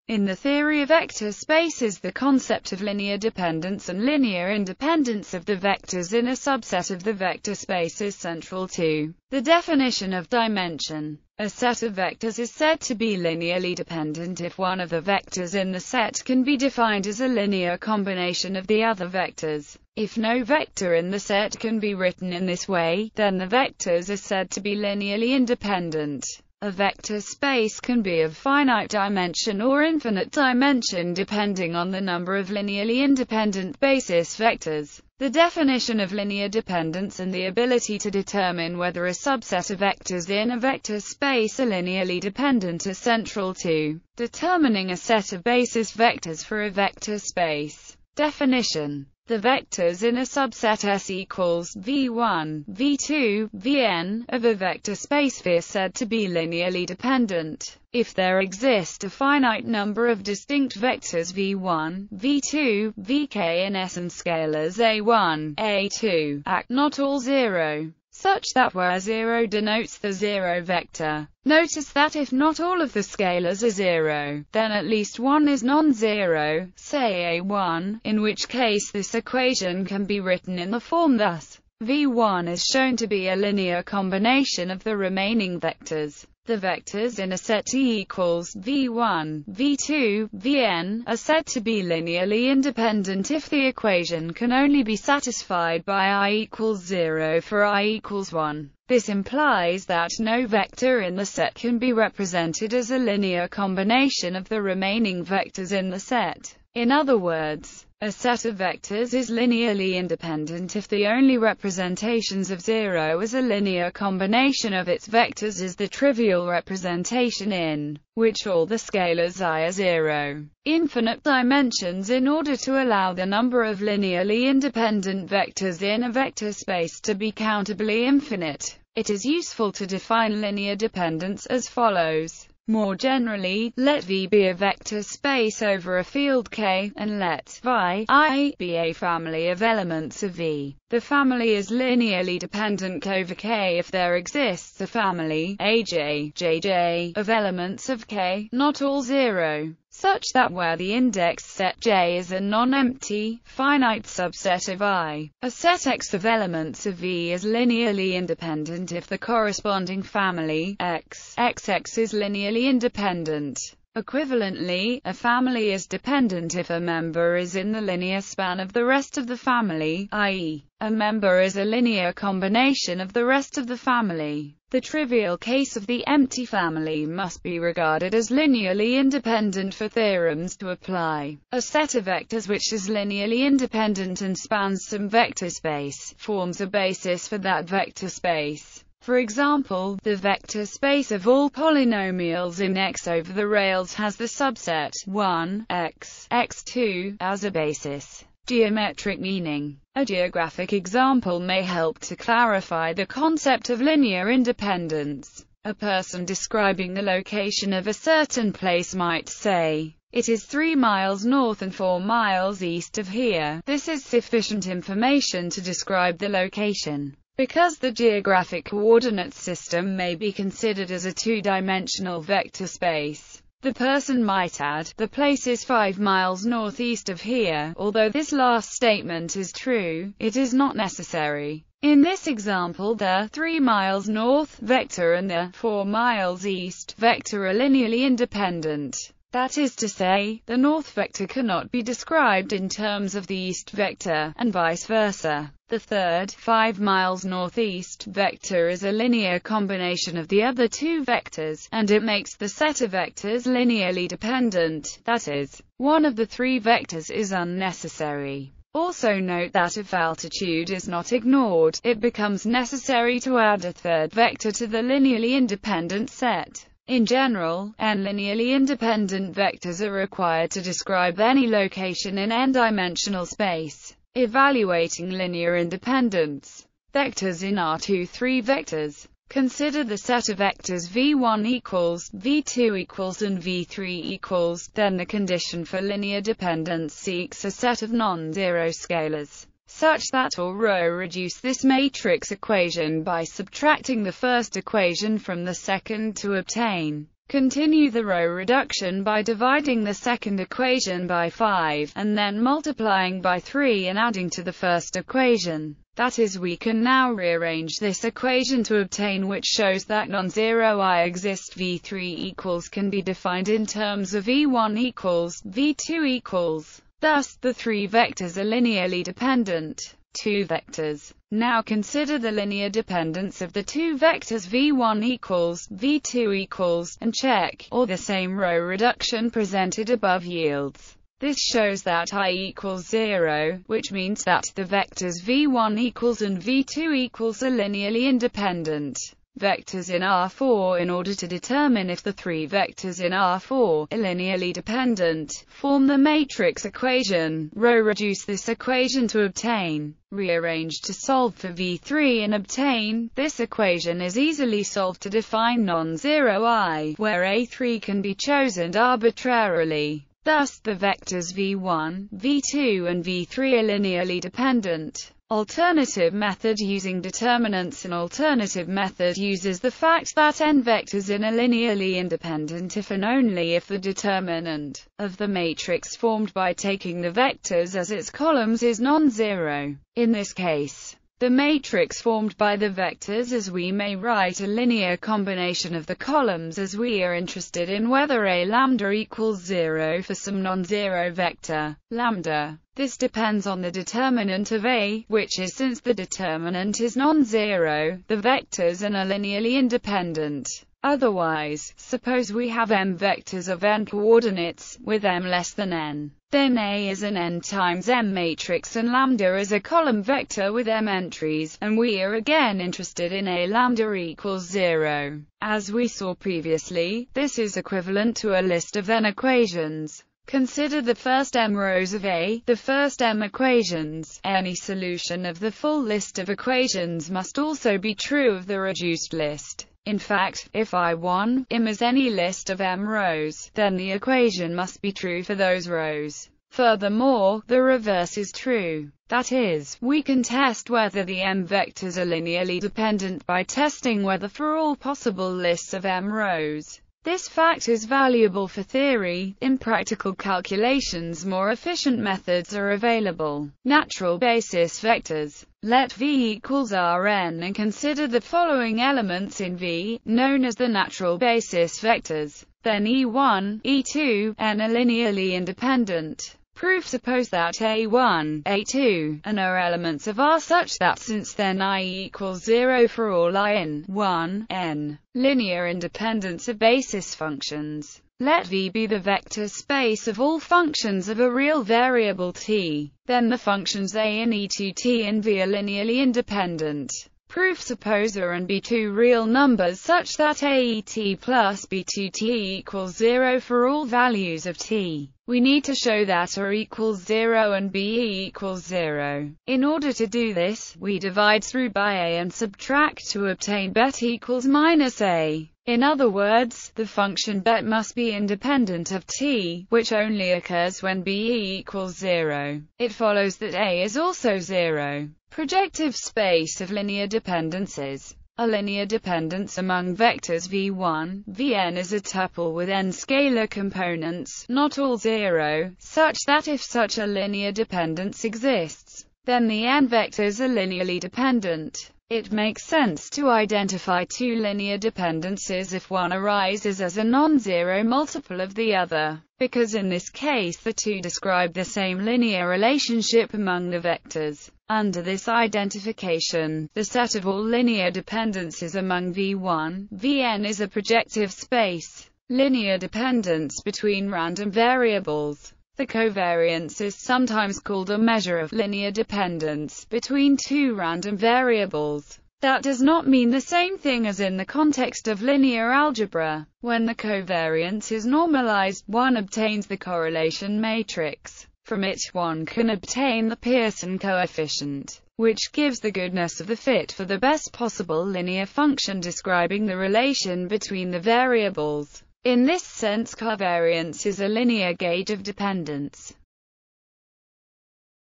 In the theory of vector spaces, the concept of linear dependence and linear independence of the vectors in a subset of the vector space is central to the definition of dimension. A set of vectors is said to be linearly dependent if one of the vectors in the set can be defined as a linear combination of the other vectors. If no vector in the set can be written in this way, then the vectors are said to be linearly independent. A vector space can be of finite dimension or infinite dimension depending on the number of linearly independent basis vectors. The definition of linear dependence and the ability to determine whether a subset of vectors in a vector space are linearly dependent are central to determining a set of basis vectors for a vector space. Definition: the vectors in a subset S equals v1, v2, vn of a vector space are said to be linearly dependent if there exist a finite number of distinct vectors v1, v2, vk in S and scalars a1, a2, at not all zero, such that where 0 denotes the zero vector. Notice that if not all of the scalars are zero, then at least one is non-zero, say a1, in which case this equation can be written in the form thus: v1 is shown to be a linear combination of the remaining vectors. The vectors in a set T equals v1, v2, vn are said to be linearly independent if the equation can only be satisfied by I equals 0 for I equals 1. This implies that no vector in the set can be represented as a linear combination of the remaining vectors in the set. In other words, a set of vectors is linearly independent if the only representations of 0 as a linear combination of its vectors is the trivial representation in which all the scalars I are 0. Infinite dimensions. In order to allow the number of linearly independent vectors in a vector space to be countably infinite, it is useful to define linear dependence as follows. More generally, let V be a vector space over a field K, and let phi I be a family of elements of V. The family is linearly dependent over K if there exists a family AJ of elements of K, not all zero, such that where the index set J is a non-empty, finite subset of I, a set X of elements of V is linearly independent if the corresponding family XX is linearly independent. Equivalently, a family is dependent if a member is in the linear span of the rest of the family, i.e., a member is a linear combination of the rest of the family. The trivial case of the empty family must be regarded as linearly independent for theorems to apply. A set of vectors which is linearly independent and spans some vector space forms a basis for that vector space. For example, the vector space of all polynomials in X over the rails has the subset 1, X, X2 as a basis. Geometric meaning. A geographic example may help to clarify the concept of linear independence. A person describing the location of a certain place might say, "It is 3 miles north and 4 miles east of here." This is sufficient information to describe the location. Because the geographic coordinate system may be considered as a two-dimensional vector space, the person might add, "The place is 5 miles northeast of here." Although this last statement is true, it is not necessary. In this example, the 3 miles north vector and the 4 miles east vector are linearly independent. That is to say, the north vector cannot be described in terms of the east vector, and vice versa. The third, 5 miles northeast vector is a linear combination of the other two vectors, and it makes the set of vectors linearly dependent, that is, one of the three vectors is unnecessary. Also note that if altitude is not ignored, it becomes necessary to add a third vector to the linearly independent set. In general, n linearly independent vectors are required to describe any location in n-dimensional space. Evaluating linear independence. Vectors in R2 3 vectors. Consider the set of vectors v1 equals, v2 equals and v3 equals, then the condition for linear dependence seeks a set of non-zero scalars, such that all ρ reduce this matrix equation by subtracting the first equation from the second to obtain Continue the row reduction by dividing the second equation by 5, and then multiplying by 3 and adding to the first equation. That is, we can now rearrange this equation to obtain which shows that non-zero I exists. V3 equals can be defined in terms of V1 equals, V2 equals. Thus, the three vectors are linearly dependent. Two vectors. Now consider the linear dependence of the two vectors V1 equals, V2 equals, and check, or the same row reduction presented above yields. This shows that I equals 0, which means that the vectors V1 equals and V2 equals are linearly independent vectors in R4. In order to determine if the three vectors in R4 are linearly dependent, form the matrix equation, row reduce this equation to obtain, rearrange to solve for V3 and obtain. This equation is easily solved to define non-zero I, where A3 can be chosen arbitrarily. Thus, the vectors V1, V2 and V3 are linearly dependent. Alternative method using determinants. An alternative method uses the fact that n vectors in are linearly independent if and only if the determinant of the matrix formed by taking the vectors as its columns is non-zero. In this case, the matrix formed by the vectors, as we may write a linear combination of the columns, as we are interested in whether A lambda equals 0 for some non-zero vector, lambda. This depends on the determinant of A, which is, since the determinant is non-zero, the vectors are linearly independent. Otherwise, suppose we have m vectors of n coordinates, with m less than n. Then A is an n times m matrix and lambda is a column vector with m entries, and we are again interested in A lambda equals 0. As we saw previously, this is equivalent to a list of n equations. Consider the first m rows of A, the first m equations. Any solution of the full list of equations must also be true of the reduced list. In fact, if I1, m is any list of m rows, then the equation must be true for those rows. Furthermore, the reverse is true. That is, we can test whether the m vectors are linearly dependent by testing whether for all possible lists of m rows. This fact is valuable for theory. In practical calculations, more efficient methods are available. Natural basis vectors. Let V equals Rn and consider the following elements in V, known as the natural basis vectors. Then E1, E2, n are linearly independent. Proof: suppose that A1, A2, and are elements of R such that since then I equals 0 for all I in 1, n. Linear independence of basis functions. Let V be the vector space of all functions of a real variable t. Then the functions A and E2 t and V are linearly independent. Proof: suppose A and B two real numbers such that AET plus B2t equals 0 for all values of t. We need to show that A equals 0 and B equals 0. In order to do this, we divide through by A and subtract to obtain bet equals minus A. In other words, the function bet must be independent of t, which only occurs when B equals 0. It follows that A is also 0. Projective space of linear dependencies. A linear dependence among vectors v1, vn is a tuple with n scalar components, not all 0, such that if such a linear dependence exists, then the n vectors are linearly dependent. It makes sense to identify two linear dependencies if one arises as a non-zero multiple of the other, because in this case the two describe the same linear relationship among the vectors. Under this identification, the set of all linear dependencies among v1, vn is a projective space. Linear dependence between random variables. The covariance is sometimes called a measure of linear dependence between two random variables. That does not mean the same thing as in the context of linear algebra. When the covariance is normalized, one obtains the correlation matrix. From it one can obtain the Pearson coefficient, which gives the goodness of the fit for the best possible linear function describing the relation between the variables. In this sense, covariance is a linear gauge of dependence.